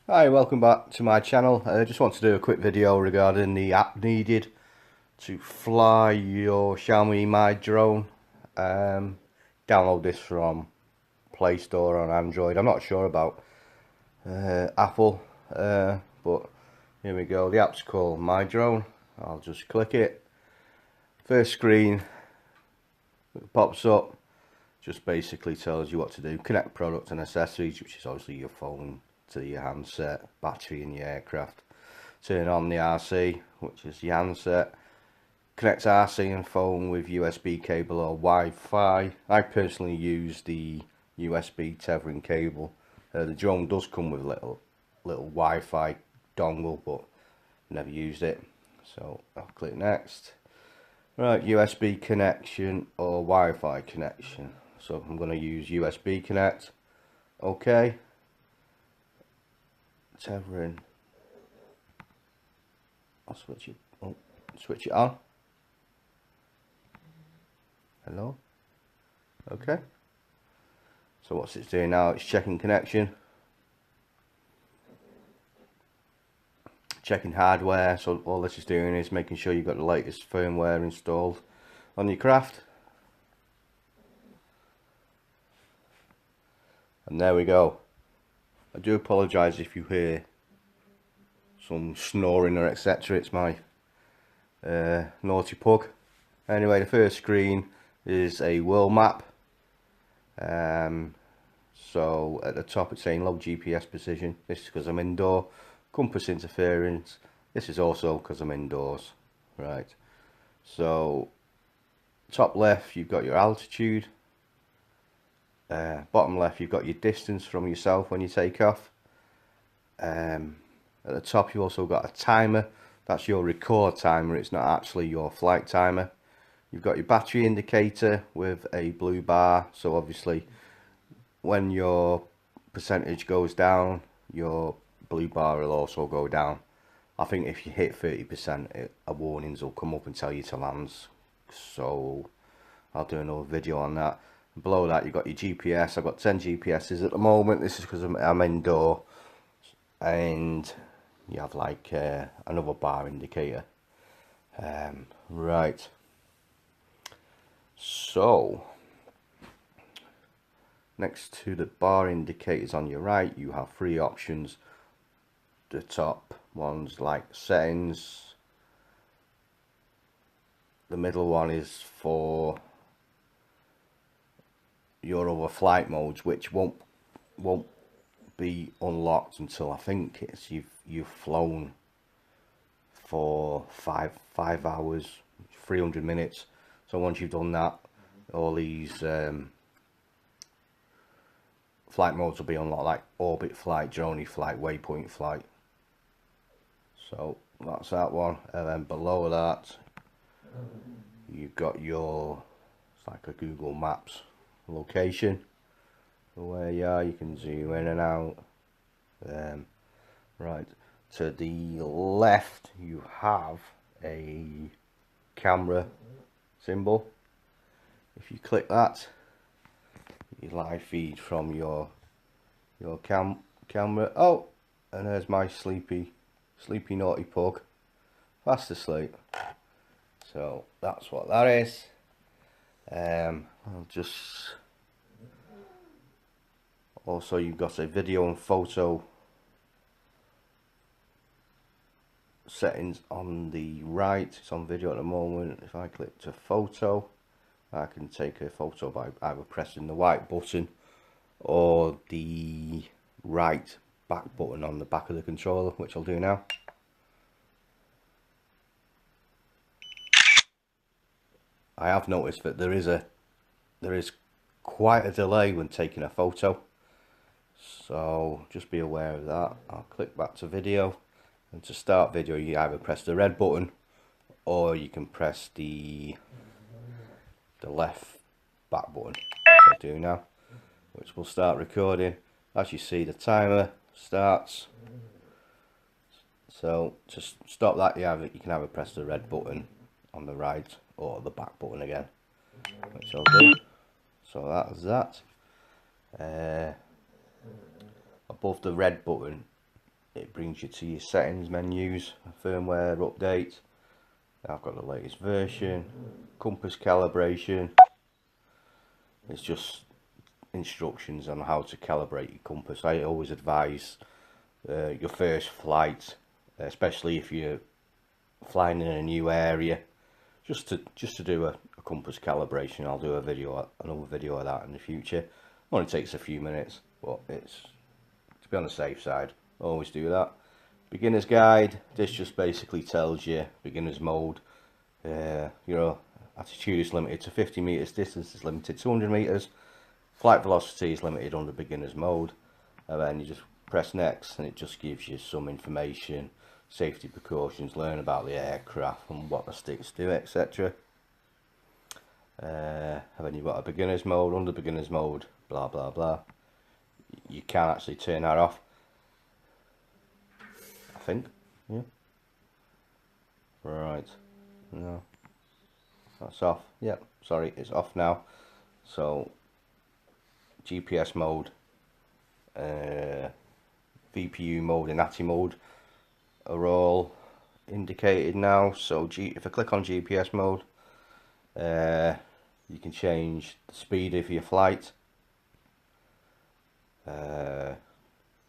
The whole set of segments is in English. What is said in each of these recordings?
Hi, welcome back to my channel. I just want to do a quick video regarding the app needed to fly your Xiaomi My Drone. Download this from Play Store on Android. I'm not sure about Apple, but here we go. The app's called My Drone. I'll just click it. First screen pops up, just basically tells you what to do. Connect product and accessories, which is obviously your phone to your handset, battery in your aircraft. Turn on the RC, which is the handset. Connect RC and phone with USB cable or Wi-Fi. I personally use the USB tethering cable. The drone does come with a little Wi-Fi dongle, but never used it. So I'll click next. Right, USB connection or Wi-Fi connection. So I'm going to use USB connect. Okay. Tethering. I'll switch it on. Hello. Okay. So what's it doing now? It's checking connection, checking hardware. So all this is doing is making sure you've got the latest firmware installed on your craft. And there we go. I do apologise if you hear some snoring or etc. It's my naughty pug. Anyway, the first screen is a world map. So at the top it's saying low GPS position. This is because I'm indoor. Compass interference. This is also because I'm indoors. Right. So top left you've got your altitude. Bottom left you've got your distance from yourself when you take off. At the top you've also got a timer. That's your record timer, it's not actually your flight timer. You've got your battery indicator with a blue bar, so obviously when your percentage goes down, your blue bar will also go down. I think if you hit 30%, a warnings will come up and tell you to land. So I'll do another video on that. Below that you've got your GPS. I've got 10 GPSs at the moment. This is because I'm indoor. And you have like another bar indicator. Right. So next to the bar indicators on your right, you have three options. The top one's like settings. The middle one is for your other flight modes, which won't be unlocked until I think it's you've flown for five hours, 300 minutes. So once you've done that, all these flight modes will be unlocked, like orbit flight, drone flight, waypoint flight. So that's that one. And then below that you've got your, it's like a Google Maps location where you are. You can zoom in and out. Right, to the left you have a camera symbol. If you click that, you live feed from your camera. Oh, and there's my sleepy naughty pug, fast asleep. So that's what that is. I'll just also, you've got a video and photo settings on the right. It's on video at the moment. If I click to photo, I can take a photo by either pressing the white button or the right back button on the back of the controller, which I'll do now. I have noticed that there is quite a delay when taking a photo, so just be aware of that. I'll click back to video, and to start video you either press the red button or you can press the left back button, which I do now, which will start recording. As you see, the timer starts. So to stop that, you can either press the red button on the right or the back button again, which I'll do. So that is that. Above the red button it brings you to your settings menus, firmware update. I've got the latest version, compass calibration. It's just instructions on how to calibrate your compass. I always advise your first flight, especially if you're flying in a new area, just to do a compass calibration. I'll do another video of that in the future. Only takes a few minutes, but it's to be on the safe side. Always do that. Beginner's guide. This just basically tells you beginner's mode. Your attitude is limited to 50 meters. Distance is limited to 100 meters. Flight velocity is limited under beginner's mode, and then you just press next, and it just gives you some information, safety precautions, learn about the aircraft and what the sticks do, etc. And then you've got a beginner's mode, under beginner's mode, blah blah blah. You can actually turn that off, I think. Yeah. Right. No. That's off. Yep. Sorry, it's off now. So GPS mode, VPU mode and ATI mode are all indicated now. So if I click on GPS mode, you can change the speed of your flight.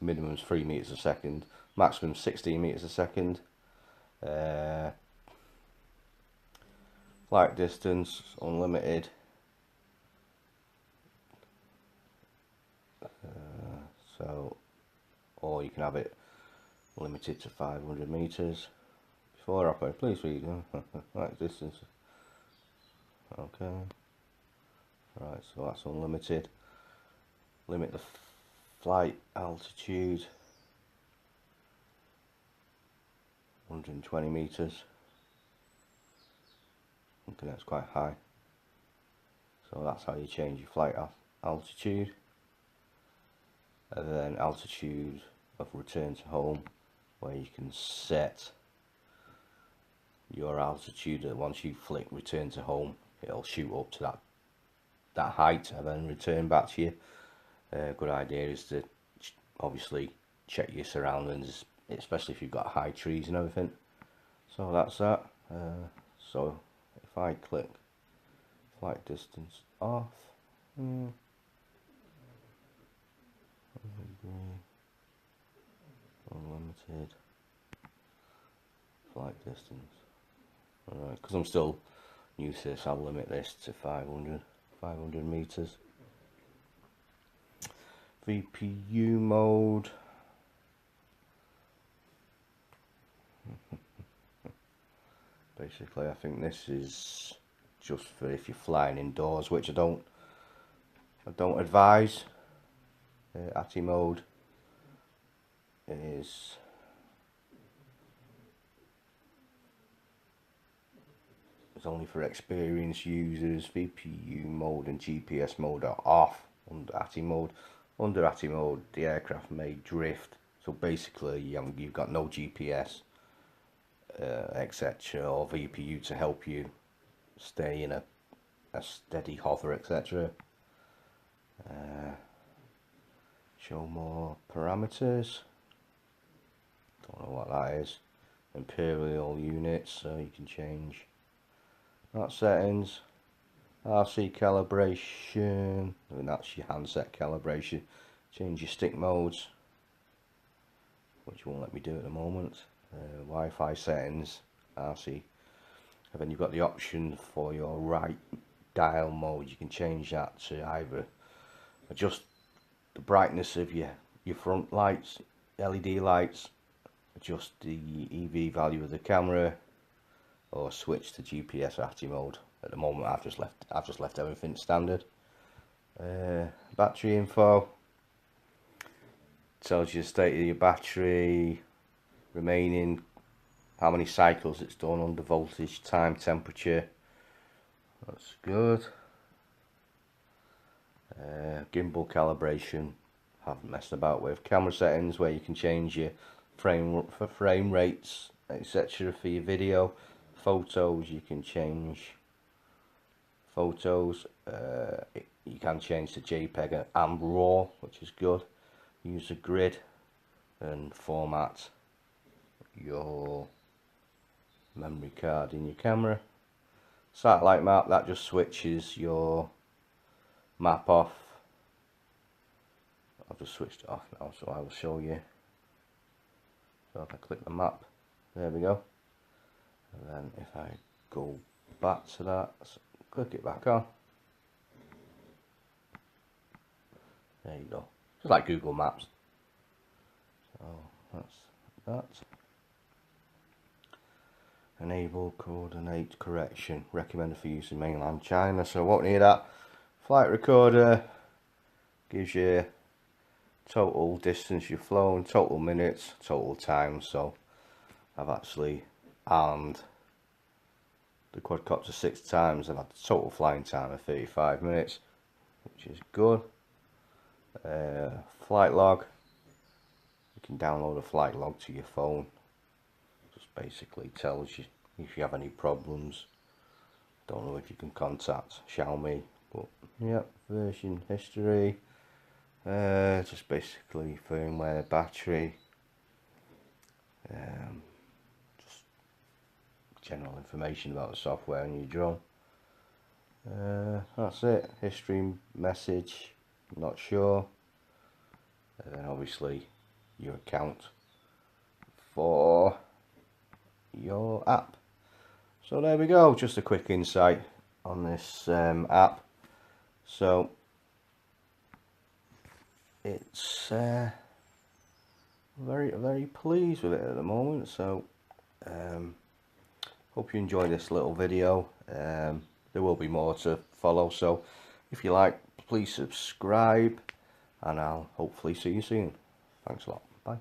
Minimum is 3 meters a second, maximum 16 meters a second. Flight distance unlimited. Or you can have it limited to 500 meters. Before operating, please read flight distance. Okay. Right, so that's unlimited. Limit the flight altitude 120 meters. Okay, that's quite high. So that's how you change your flight altitude. And then altitude of return to home, where you can set your altitude. Once you flick return to home, it'll shoot up to that height and then return back to you. Good idea is to obviously check your surroundings, especially if you've got high trees and everything. So that's that. So if I click flight distance off, unlimited flight distance. Alright, because I'm still new to this, I'll limit this to 500 meters. VPU mode. Basically, I think this is just for if you're flying indoors, which I don't advise. ATI mode is only for experienced users. VPU mode and GPS mode are off under ATI mode. Under ATI mode, the aircraft may drift. So basically, you've got no GPS, etc., or VPU to help you stay in a steady hover, etc. Show more parameters. Don't know what that is. Imperial units, so you can change that settings. RC calibration, and that's your handset calibration. Change your stick modes, which won't let me do at the moment. Wi-Fi settings, RC, and then you've got the option for your right dial mode. You can change that to either adjust the brightness of your front lights, LED lights, adjust the EV value of the camera, or switch to GPS ATI mode. At the moment, I've just left everything standard. Battery info tells you the state of your battery, remaining, how many cycles it's done, under voltage, time, temperature. That's good. Gimbal calibration, haven't messed about with. Camera settings, where you can change your frame rates, etc. for your video. Photos, you can change photos. You can change to JPEG and RAW, which is good. Use a grid, and format your memory card in your camera. Satellite map, that just switches your map off. I've just switched it off now, so I will show you. So if I click the map, there we go. And then if I go back to that, click it back on. There you go. Just like Google Maps. So that's that. Enable coordinate correction. Recommended for use in mainland China. So won't need that. Flight recorder gives you total distance you've flown, total minutes, total time. So I've actually armed the quadcopter 6 times. I've had the total flying time of 35 minutes, which is good. Flight log. You can download a flight log to your phone. Just basically tells you if you have any problems. Don't know if you can contact Xiaomi, but yeah, version history. Just basically firmware, battery, just general information about the software on your drone. That's it. History, message, not sure. And then obviously your account for your app. So there we go, just a quick insight on this app. So it's very pleased with it at the moment. So hope you enjoyed this little video. There will be more to follow, so if you like, please subscribe, and I'll hopefully see you soon. Thanks a lot. Bye.